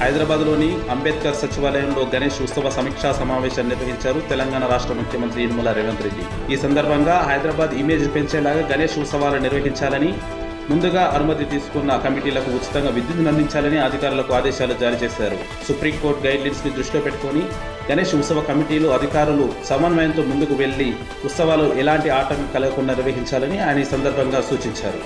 హైదరాబాద్లోని అంబేద్కర్ సచివాలయంలో గణేష్ ఉత్సవ సమీక్షా సమావేశాన్ని నిర్వహించారు తెలంగాణ రాష్ట్ర ముఖ్యమంత్రి యనమల రేవంత్ రెడ్డి. ఈ సందర్భంగా హైదరాబాద్ ఇమేజ్ పెంచేలాగా గణేష్ ఉత్సవాలు నిర్వహించాలని, ముందుగా అనుమతి తీసుకున్న కమిటీలకు ఉచితంగా విద్యుత్ అందించాలని అధికారులకు ఆదేశాలు జారీ చేశారు. సుప్రీంకోర్టు గైడ్లైన్స్ ని దృష్టిలో పెట్టుకుని గణేష్ ఉత్సవ కమిటీలు, అధికారులు సమన్వయంతో ముందుకు వెళ్లి ఉత్సవాలు ఎలాంటి ఆటంకం కలగకుండా నిర్వహించాలని ఆయన ఈ సందర్భంగా సూచించారు.